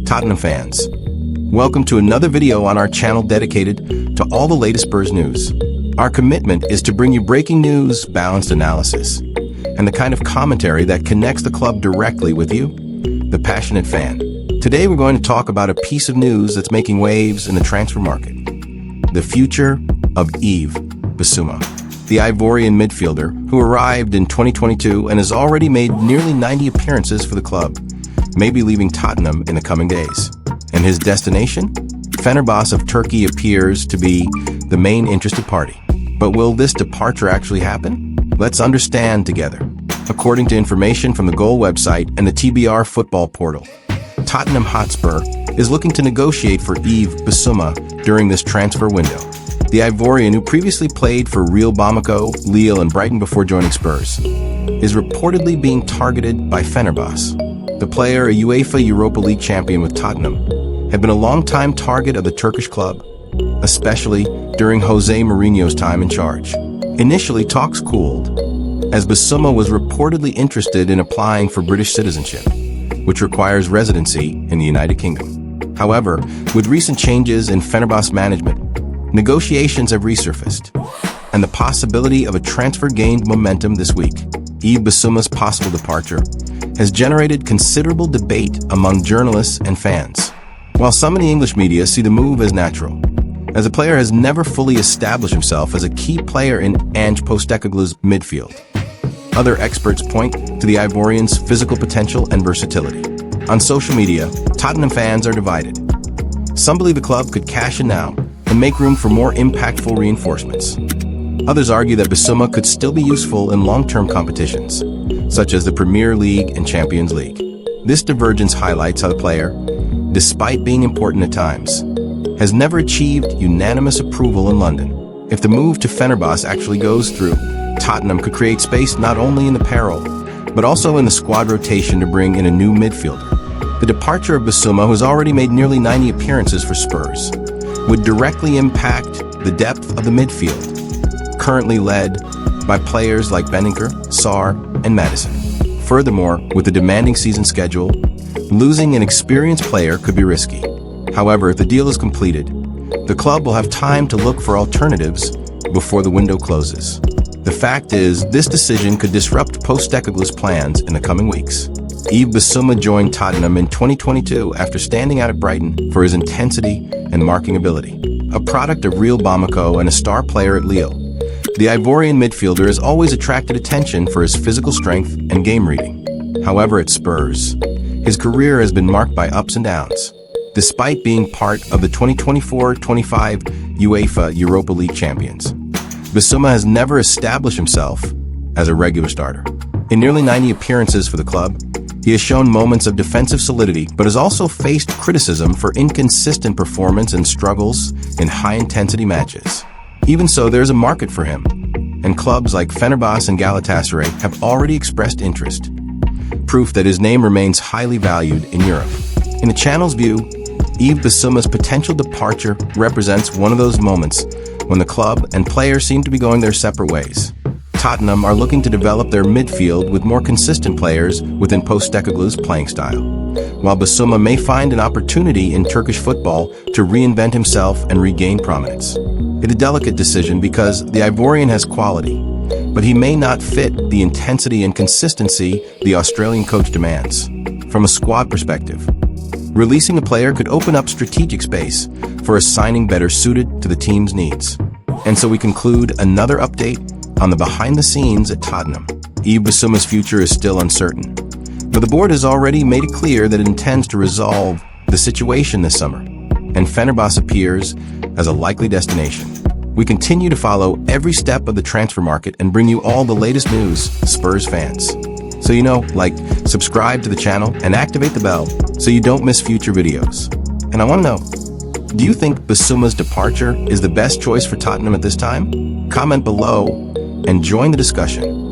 Tottenham fans, welcome to another video on our channel dedicated to all the latest Spurs news. Our commitment is to bring you breaking news, balanced analysis, and the kind of commentary that connects the club directly with you, the passionate fan. Today we're going to talk about a piece of news that's making waves in the transfer market. The future of Yves Bissouma, the Ivorian midfielder who arrived in 2022 and has already made nearly 90 appearances for the club, may be leaving Tottenham in the coming days. And his destination? Fenerbahce of Turkey appears to be the main interested party. But will this departure actually happen? Let's understand together. According to information from the Goal website and the TBR football portal, Tottenham Hotspur is looking to negotiate for Yves Bissouma during this transfer window. The Ivorian, who previously played for Real Bamako, Lille, and Brighton before joining Spurs, is reportedly being targeted by Fenerbahce. The player, a UEFA Europa League champion with Tottenham, had been a long-time target of the Turkish club, especially during Jose Mourinho's time in charge. Initially, talks cooled, as Bissouma was reportedly interested in applying for British citizenship, which requires residency in the United Kingdom. However, with recent changes in Fenerbahce management, negotiations have resurfaced, and the possibility of a transfer gained momentum this week. Yves Bissouma's possible departure has generated considerable debate among journalists and fans. While some in the English media see the move as natural, as the player has never fully established himself as a key player in Ange Postecoglou's midfield. Other experts point to the Ivorian's physical potential and versatility. On social media, Tottenham fans are divided. Some believe the club could cash in now and make room for more impactful reinforcements. Others argue that Bissouma could still be useful in long-term competitions, such as the Premier League and Champions League. This divergence highlights how the player, despite being important at times, has never achieved unanimous approval in London. If the move to Fenerbahce actually goes through, Tottenham could create space not only in the payroll, but also in the squad rotation to bring in a new midfielder. The departure of Bissouma, who has already made nearly 90 appearances for Spurs, would directly impact the depth of the midfield, currently led by players like Bentancur, Sarr, and Maddison. Furthermore, with the demanding season schedule, losing an experienced player could be risky. However, if the deal is completed, the club will have time to look for alternatives before the window closes. The fact is, this decision could disrupt Postecoglou's plans in the coming weeks. Yves Bissouma joined Tottenham in 2022 after standing out at Brighton for his intensity and marking ability. A product of Real Bamako and a star player at Lille, the Ivorian midfielder has always attracted attention for his physical strength and game reading. However, at Spurs, his career has been marked by ups and downs. Despite being part of the 2024-25 UEFA Europa League champions, Bissouma has never established himself as a regular starter. In nearly 90 appearances for the club, he has shown moments of defensive solidity, but has also faced criticism for inconsistent performance and struggles in high-intensity matches. Even so, there is a market for him, and clubs like Fenerbahce and Galatasaray have already expressed interest, proof that his name remains highly valued in Europe. In the channel's view, Yves Bissouma's potential departure represents one of those moments when the club and players seem to be going their separate ways. Tottenham are looking to develop their midfield with more consistent players within Postecoglou's playing style, while Bissouma may find an opportunity in Turkish football to reinvent himself and regain prominence. It's a delicate decision because the Ivorian has quality, but he may not fit the intensity and consistency the Australian coach demands. From a squad perspective, releasing a player could open up strategic space for a signing better suited to the team's needs. And so we conclude another update on the behind-the-scenes at Tottenham. Yves Bissouma's future is still uncertain, but the board has already made it clear that it intends to resolve the situation this summer, and Fenerbahce appears as a likely destination. We continue to follow every step of the transfer market and bring you all the latest news, Spurs fans. So subscribe to the channel and activate the bell so you don't miss future videos. And I want to know, do you think Bissouma's departure is the best choice for Tottenham at this time? Comment below and join the discussion.